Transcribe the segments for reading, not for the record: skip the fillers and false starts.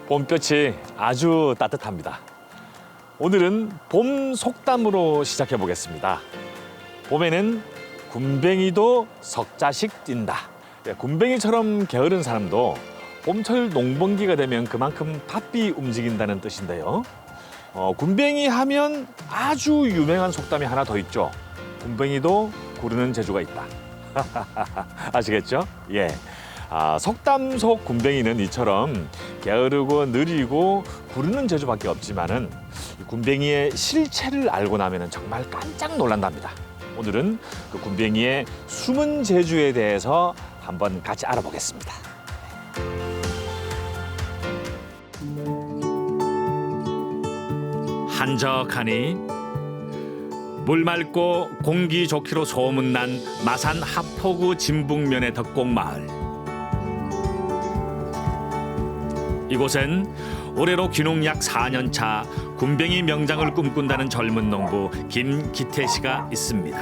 봄볕이 아주 따뜻합니다. 오늘은 봄 속담으로 시작해 보겠습니다. 봄에는 굼벵이도 석자씩 뛴다. 굼벵이처럼 게으른 사람도 봄철 농번기가 되면 그만큼 바삐 움직인다는 뜻인데요. 굼벵이 하면 아주 유명한 속담이 하나 더 있죠. 굼벵이도 구르는 재주가 있다. 아시겠죠? 예. 속담 속 굼벵이는 이처럼 게으르고 느리고 구르는 재주밖에 없지만은 굼벵이의 실체를 알고 나면은 정말 깜짝 놀란답니다. 오늘은 그 굼벵이의 숨은 재주에 대해서 한번 같이 알아보겠습니다. 한적하니 물 맑고 공기 좋기로 소문난 마산 하포구 진북면의 덕곡마을. 이곳엔 올해로 귀농 약 4년 차 굼벵이 명장을 꿈꾼다는 젊은 농부 김기태 씨가 있습니다.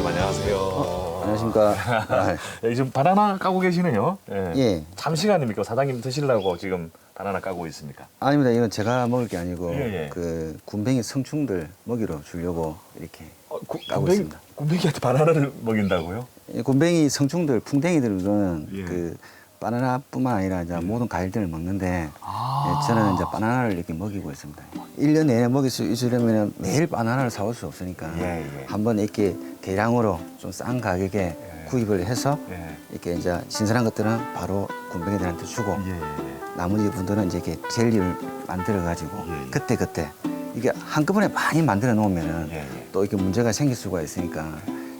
안녕하세요. 안녕하십니까. 여기 지금 바나나 까고 계시네요. 예. 잠시간입니까? 사장님 드시려고 지금 바나나 까고 있습니까? 아닙니다. 이건 제가 먹을 게 아니고 예. 그 굼벵이 성충들 먹이로 주려고 이렇게 까고 있습니다. 굼벵이한테 바나나를 먹인다고요? 이 굼벵이 성충들, 풍뎅이들은 예. 그 바나나뿐만 아니라 이제 모든 과일들을 먹는데 예, 저는 이제 바나나를 이렇게 먹이고 있습니다. 1년 내내 먹일 수 있으려면 매일 바나나를 사올 수 없으니까 예. 한번 이렇게 대량으로 좀 싼 가격에 구입을 해서 예. 이렇게 이제 신선한 것들은 바로 굼벵이들한테 주고 예. 나머지 분들은 이제 이렇게 젤리를 만들어 가지고 예. 그때 이게 한꺼번에 많이 만들어 놓으면은 예. 또 이렇게 문제가 생길 수가 있으니까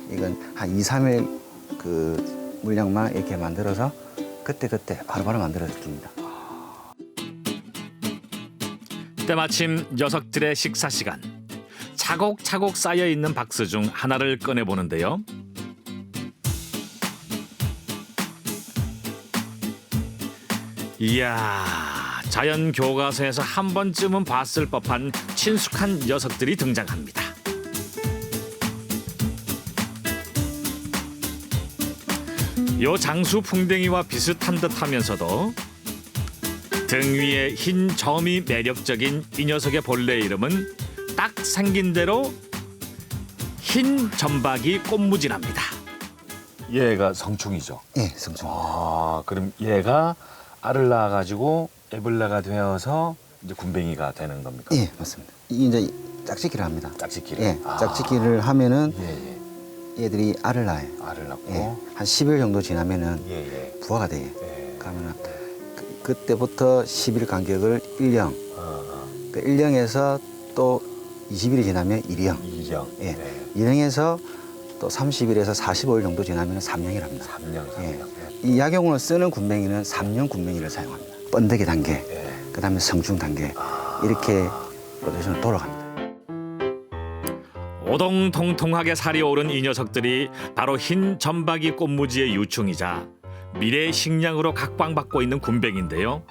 이건 한 2, 3일 그 물량만 이렇게 만들어서 그때 바로바로 만들어 줍니다. 때마침 녀석들의 식사 시간. 차곡차곡 쌓여 있는 박스 중 하나를 꺼내 보는데요. 이야, 자연 교과서에서 한 번쯤은 봤을 법한 친숙한 녀석들이 등장합니다. 요 장수 풍뎅이와 비슷한 듯하면서도 등 위에 흰 점이 매력적인 이 녀석의 본래 이름은 딱 생긴 대로 흰 점박이 꽃무지랍니다. 얘가 성충이죠. 예, 성충. 그럼 얘가 알을 낳아가지고 애벌레가 되어서 이제 굼벵이가 되는 겁니까? 예, 맞습니다. 이게 이제 짝짓기를 합니다. 짝짓기를. 예, 짝짓기를 하면은 예. 얘들이 알을 낳아요. 알을 낳고. 예, 한 10일 정도 지나면은 예. 부화가 돼요. 예. 그러면은 그때부터 10일 간격을 1령, 그 1령에서 또 20일이 지나면 2령, 2령. 예, 네. 2령에서 또 30일에서 45일 정도 지나면 3령이라 합니다. 3년. 예. 이 약용으로 쓰는 굼벵이는 3년 굼벵이를 사용합니다. 번데기 단계, 예. 그다음에 성충 단계 이렇게 로테이션을 돌아갑니다. 오동통통하게 살이 오른 이 녀석들이 바로 흰 점박이 꽃무지의 유충이자 미래의 식량으로 각광받고 있는 굼벵이인데요.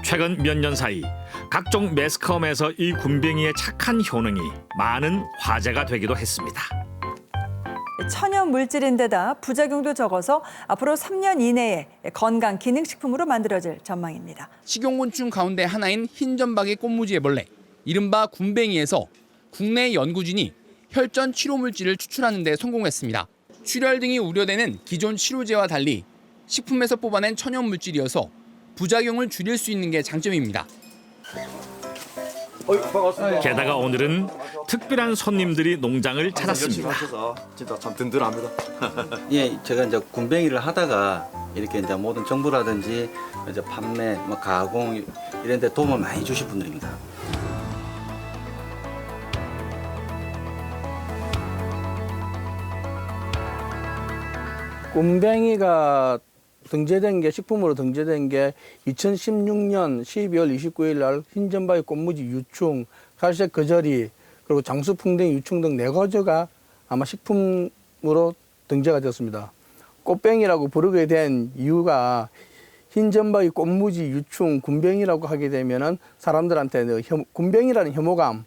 최근 몇 년 사이 각종 매스컴에서 이 굼벵이의 착한 효능이 많은 화제가 되기도 했습니다. 천연 물질인데다 부작용도 적어서 앞으로 3년 이내에 건강 기능식품으로 만들어질 전망입니다. 식용곤충 가운데 하나인 흰점박이 꽃무지 애벌레, 이른바 굼벵이에서 국내 연구진이 혈전 치료 물질을 추출하는 데 성공했습니다. 출혈 등이 우려되는 기존 치료제와 달리 식품에서 뽑아낸 천연 물질이어서 부작용을 줄일 수 있는 게 장점입니다. 게다가 오늘은 특별한 손님들이 농장을 찾았습니다. 진짜 참 든든합니다. 예, 제가 이제 굼벵이를 하다가 이렇게 이제 모든 정보라든지 이제 판매, 뭐 가공 이런 데 도움을 많이 주실 분들입니다. 굼벵이가 등재된 게 식품으로 등재된 게 2016년 12월 29일 날 흰점박이 꽃무지 유충, 갈색 거저리, 그리고 장수풍뎅이 유충 등 4가지가 아마 식품으로 등재가 되었습니다. 꽃뱅이라고 부르게 된 이유가 흰점박이 꽃무지 유충 굼벵이라고 하게 되면은 사람들한테 굼벵이라는 혐오감,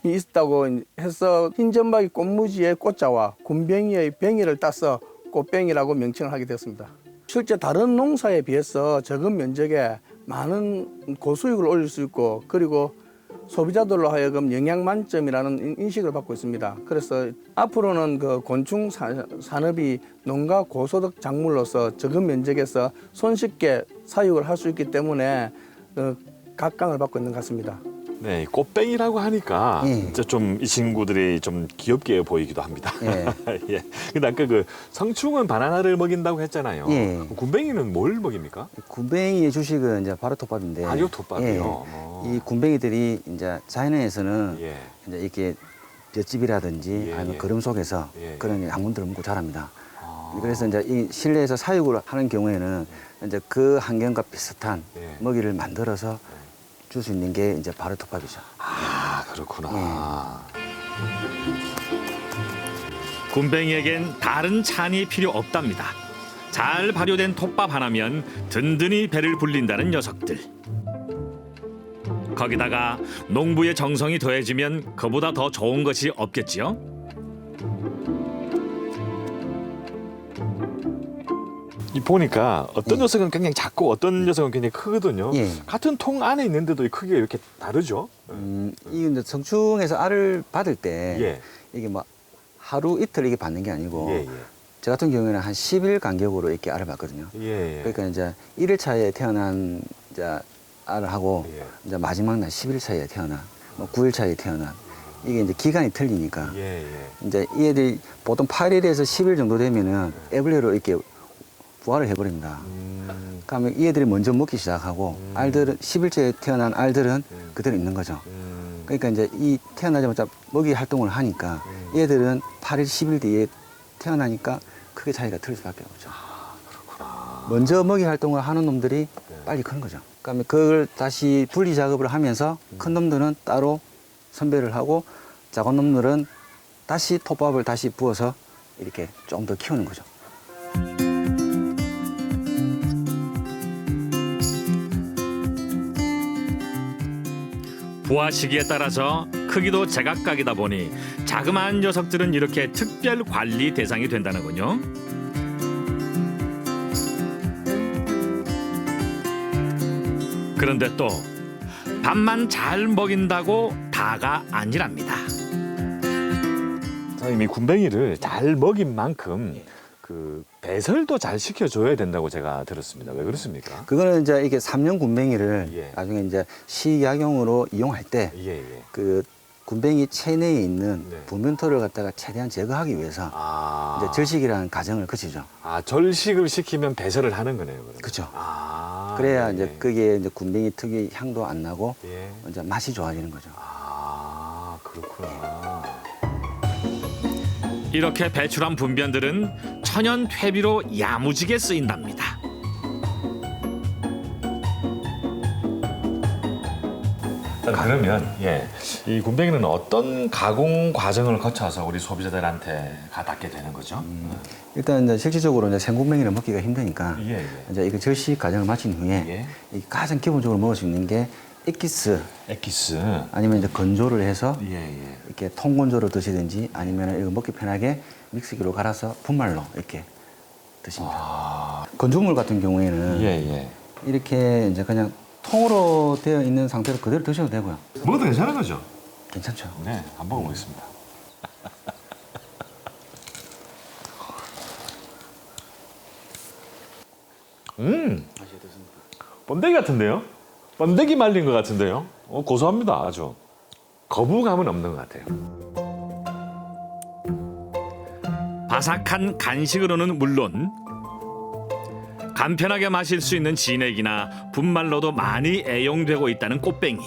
있다고 해서 흰점박이 꽃무지의 꽃자와 군뱅이의 뱅이를 따서 꽃뱅이라고 명칭을 하게 되었습니다. 실제 다른 농사에 비해서 적은 면적에 많은 고수익을 올릴 수 있고 그리고 소비자들로 하여금 영양 만점이라는 인식을 받고 있습니다. 그래서 앞으로는 그 곤충 산업이 농가 고소득 작물로서 적은 면적에서 손쉽게 사육을 할 수 있기 때문에 각광을 받고 있는 것 같습니다. 네, 꽃뱅이라고 하니까 예. 진짜 좀 이 친구들이 좀 귀엽게 보이기도 합니다. 예. 예. 근데 아까 그 성충은 바나나를 먹인다고 했잖아요. 예. 군뱅이는 뭘 먹입니까? 군뱅이의 주식은 이제 바로 톱밥인데. 아요 톱밥이요. 이 군뱅이들이 이제 자연에서는 예. 이제 이렇게 볏집이라든지 예, 아니면 예. 거름 속에서 예, 예. 그런 항문들을 먹고 자랍니다. 아. 그래서 이제 이 실내에서 사육을 하는 경우에는 이제 그 환경과 비슷한 예. 먹이를 만들어서 줄 수 있는 게 이제 바로 톱밥이죠. 아, 그렇구나. 군뱅이에겐 다른 찬이 필요 없답니다. 잘 발효된 톱밥 하나면 든든히 배를 불린다는 녀석들. 거기다가 농부의 정성이 더해지면 그보다 더 좋은 것이 없겠지요? 이 보니까 어떤 녀석은 굉장히 작고 어떤 녀석은 굉장히 크거든요. 예. 같은 통 안에 있는데도 이 크기가 이렇게 다르죠. 이 이제 성충에서 알을 받을 때 예. 이게 뭐 하루 이틀 이게 받는 게 아니고 예, 저 같은 경우에는 한 10일 간격으로 이렇게 알을 받거든요. 예. 예. 그러니까 이제 1일 차에 태어난 이제 알을 하고 예. 이제 마지막 날 10일 차에 태어난 뭐 9일 차에 태어난 이게 이제 기간이 틀리니까 예, 예. 이제 이 애들이 보통 8일에서 10일 정도 되면은 에블레로 이렇게 부화를 해버립니다. 그러면 이 애들이 먼저 먹기 시작하고 알들은 10일째 태어난 알들은 그대로 있는 거죠. 그러니까 이제 이 태어나자마자 먹이 활동을 하니까 얘들은 8일, 10일 뒤에 태어나니까 크게 차이가 틀릴 수밖에 없죠. 먼저 먹이 활동을 하는 놈들이 빨리 크는 거죠. 그러면 그걸 다시 분리 작업을 하면서 큰 놈들은 따로 선별을 하고 작은 놈들은 다시 톱밥을 다시 부어서 이렇게 좀 더 키우는 거죠. 부화 시기에 따라서 크기도 제각각이다 보니 자그마한 녀석들은 이렇게 특별 관리 대상이 된다는군요. 그런데 또 밥만 잘 먹인다고 다가 아니랍니다. 선생님이 군뱅이를 잘 먹인 만큼 그 배설도 잘 시켜줘야 된다고 제가 들었습니다. 왜 그렇습니까? 그거는 이제 이게 3년 군뱅이를 예. 나중에 이제 식약용으로 이용할 때 예, 예. 그 군뱅이 체내에 있는 네. 분변토를 갖다가 최대한 제거하기 위해서 아, 이제 절식이라는 과정을 거치죠. 아, 절식을 시키면 배설을 하는 거네요. 그러면. 그렇죠. 아, 그래야 예, 이제 예. 그게 이제 군뱅이 특유의 향도 안 나고 예. 이제 맛이 좋아지는 거죠. 아, 그렇구나. 이렇게 배출한 분변들은 천연 퇴비로 야무지게 쓰인답니다. 자, 그러면 예, 이 군뱅이는 어떤 가공 과정을 거쳐서 우리 소비자들한테 닿게 되는 거죠? 일단 이제 실질적으로 이제 생군뱅이를 먹기가 힘드니까 예, 예. 이제 이거 절식 과정을 마친 후에 예. 이 가장 기본적으로 먹을 수 있는 게 액기스 액기스. 아니면 이제 건조를 해서 예, 예. 이렇게 통건조로 드시든지 아니면 이거 먹기 편하게 믹스기로 갈아서 분말로 이렇게 드십니다. 건조물 같은 경우에는 예, 예. 이렇게 이제 그냥 통으로 되어 있는 상태로 그대로 드셔도 되고요. 먹어도 괜찮은 거죠? 괜찮죠. 네, 한번 먹어보겠습니다. 번데기 같은데요? 번데기 말린 것 같은데요? 고소합니다, 아주. 거부감은 없는 것 같아요. 바삭한 간식으로는 물론 간편하게 마실 수 있는 진액이나 분말로도 많이 애용되고 있다는 꽃뱅이.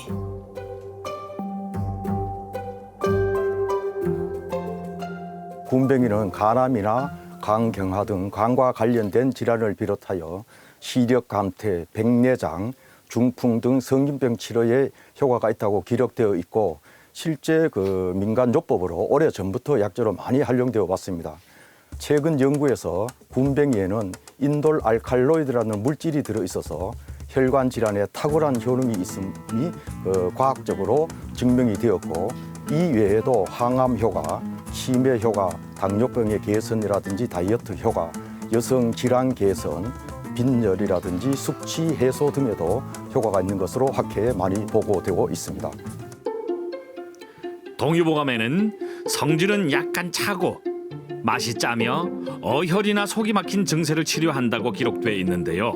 군뱅이는 간암이나 간경화 등 간과 관련된 질환을 비롯하여 시력 감퇴, 백내장, 중풍 등 성인병 치료에 효과가 있다고 기록되어 있고 실제 그 민간요법으로 오래전부터 약재로 많이 활용되어 왔습니다. 최근 연구에서 군뱅이에는 인돌 알칼로이드라는 물질이 들어있어서 혈관 질환에 탁월한 효능이 있음이 과학적으로 증명이 되었고 이 외에도 항암 효과, 치매 효과, 당뇨병의 개선이라든지 다이어트 효과, 여성 질환 개선, 빈혈이라든지 숙취 해소 등에도 효과가 있는 것으로 학회에 많이 보고되고 있습니다. 동의보감에는 성질은 약간 차고 맛이 짜며 어혈이나 속이 막힌 증세를 치료한다고 기록돼 있는데요.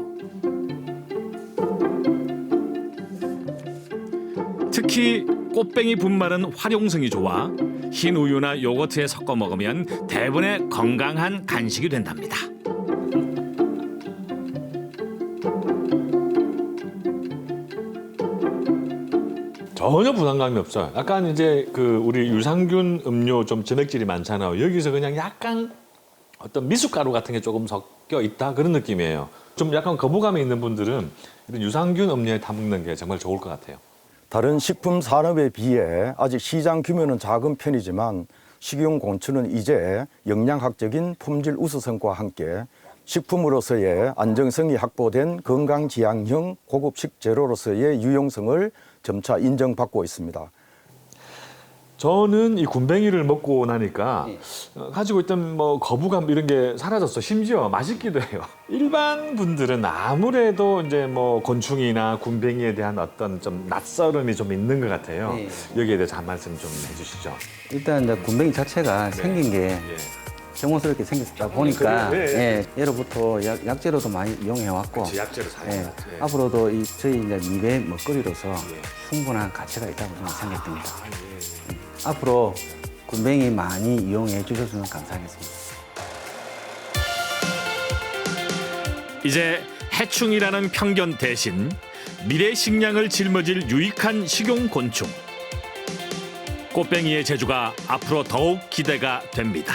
특히 꽃뱅이 분말은 활용성이 좋아 흰 우유나 요거트에 섞어 먹으면 대부분의 건강한 간식이 된답니다. 전혀 부담감이 없어요. 약간 이제 그 우리 유산균 음료 좀 진액질이 많잖아요. 여기서 그냥 약간 어떤 미숫가루 같은 게 조금 섞여 있다 그런 느낌이에요. 좀 약간 거부감이 있는 분들은 이런 유산균 음료에 담는 게 정말 좋을 것 같아요. 다른 식품 산업에 비해 아직 시장 규모는 작은 편이지만 식용곤충은 이제 영양학적인 품질 우수성과 함께 식품으로서의 안정성이 확보된 건강지향형 고급 식재료로서의 유용성을 점차 인정받고 있습니다. 저는 이 군뱅이를 먹고 나니까 가지고 있던 뭐 거부감 이런 게 사라졌어. 심지어 맛있기도 해요. 일반 분들은 아무래도 이제 뭐 곤충이나 군뱅이에 대한 어떤 좀 낯설음이 좀 있는 것 같아요. 네. 여기에 대해서 한 말씀 좀 해주시죠. 일단 이제 군뱅이 자체가 생긴 게 예. 정원스럽게 생겼다 보니까 그래요? 예, 예. 예로부터 약재로도 많이 이용해 왔고 약재로 사용하죠. 예. 앞으로도 이 저희 이제 미래 먹거리로서 충분한 가치가 있다고 저는 생각됩니다. 앞으로 군뱅이 많이 이용해 주셨으면 감사하겠습니다. 이제 해충이라는 편견 대신 미래 식량을 짊어질 유익한 식용곤충. 꽃뱅이의 제주가 앞으로 더욱 기대가 됩니다.